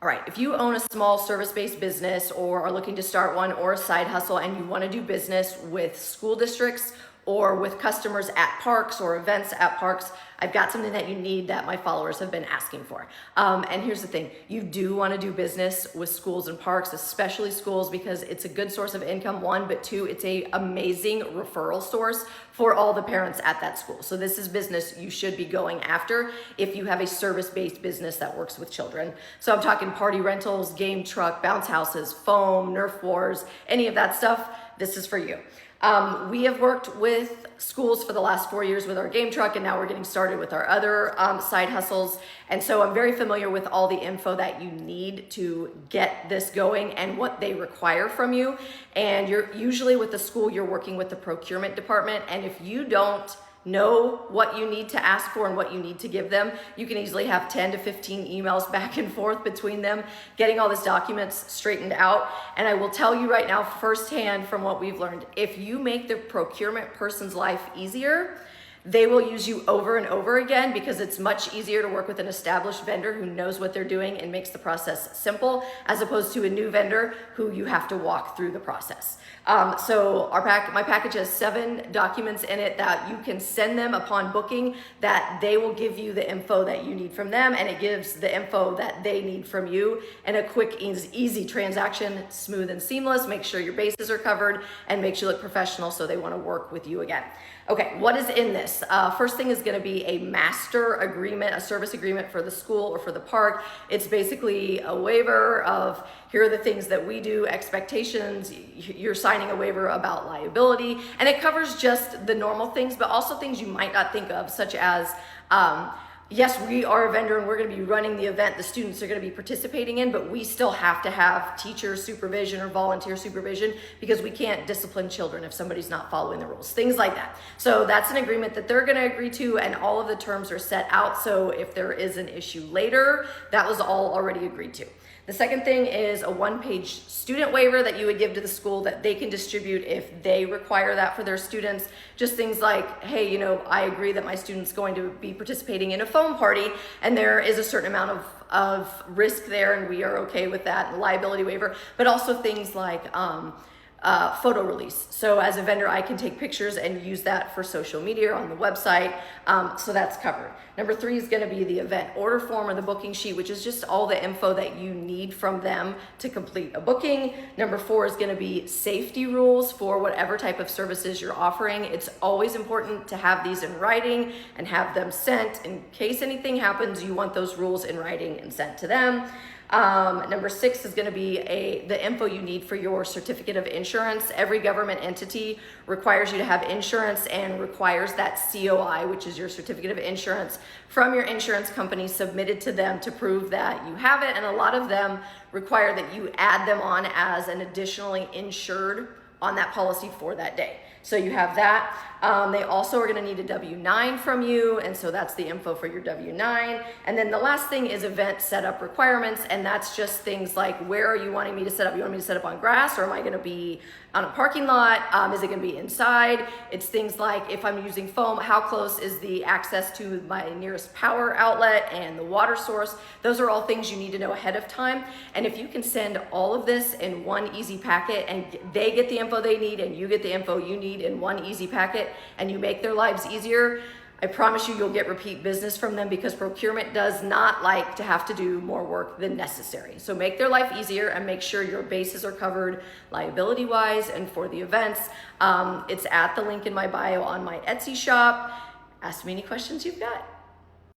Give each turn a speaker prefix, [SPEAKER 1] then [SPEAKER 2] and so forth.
[SPEAKER 1] All right, if you own a small service-based business or are looking to start one or a side hustle and you want to do business with school districts or with customers at parks or events at parks, I've got something that you need that my followers have been asking for. And here's the thing, you do want to do business with schools and parks, especially schools, because it's a good source of income, one, but two, it's a amazing referral source for all the parents at that school. So this is business you should be going after if you have a service-based business that works with children. So I'm talking party rentals, game truck, bounce houses, foam, Nerf wars, any of that stuff, this is for you. We have worked with schools for the last 4 years with our game truck, and now we're getting started with our other side hustles. And so I'm very familiar with all the info that you need to get this going and what they require from you. And you're usually with the school, you're working with the procurement department. And if you don't know what you need to ask for and what you need to give them, you can easily have 10 to 15 emails back and forth between them, getting all these documents straightened out. And I will tell you right now, firsthand from what we've learned, if you make the procurement person's life easier, they will use you over and over again because it's much easier to work with an established vendor who knows what they're doing and makes the process simple, as opposed to a new vendor who you have to walk through the process. So my package has 7 documents in it that you can send them upon booking, that they will give you the info that you need from them, and it gives the info that they need from you in a quick, easy transaction, smooth and seamless. Make sure your bases are covered and makes you look professional so they want to work with you again. Okay, what is in this? First thing is going to be a master agreement, a service agreement for the school or for the park. It's basically a waiver of, here are the things that we do, expectations. You're signing a waiver about liability, and it covers just the normal things, but also things you might not think of, such as, yes, we are a vendor and we're going to be running the event the students are going to be participating in, but we still have to have teacher supervision or volunteer supervision because we can't discipline children if somebody's not following the rules, things like that. So that's an agreement that they're going to agree to, and all of the terms are set out. So if there is an issue later, that was all already agreed to. The second thing is a 1-page student waiver that you would give to the school that they can distribute if they require that for their students. Just things like, hey, you know, I agree that my student's going to be participating in a foam party and there is a certain amount of risk there and we are okay with that, liability waiver, but also things like photo release. So as a vendor, I can take pictures and use that for social media on the website. So that's covered. Number 3 is going to be the event order form or the booking sheet, which is just all the info that you need from them to complete a booking. Number 4 is going to be safety rules for whatever type of services you're offering. It's always important to have these in writing and have them sent. In case anything happens, you want those rules in writing and sent to them. Number 6 is going to be the info you need for your certificate of insurance. Every government entity requires you to have insurance and requires that COI, which is your certificate of insurance, from your insurance company submitted to them to prove that you have it. And a lot of them require that you add them on as an additionally insured on that policy for that day. So you have that. They also are going to need a W-9 from you, and so that's the info for your W-9. And then the last thing is event setup requirements, and that's just things like, where are you wanting me to set up? You want me to set up on grass, or am I going to be on a parking lot? Is it going to be inside? It's things like, if I'm using foam, how close is the access to my nearest power outlet and the water source? Those are all things you need to know ahead of time. And if you can send all of this in one easy packet, and they get the info they need and you get the info you need in one easy packet, and you make their lives easier, I promise you, you'll get repeat business from them, because procurement does not like to have to do more work than necessary. So make their life easier and make sure your bases are covered liability wise and for the events. It's at the link in my bio on my Etsy shop. Ask me any questions you've got.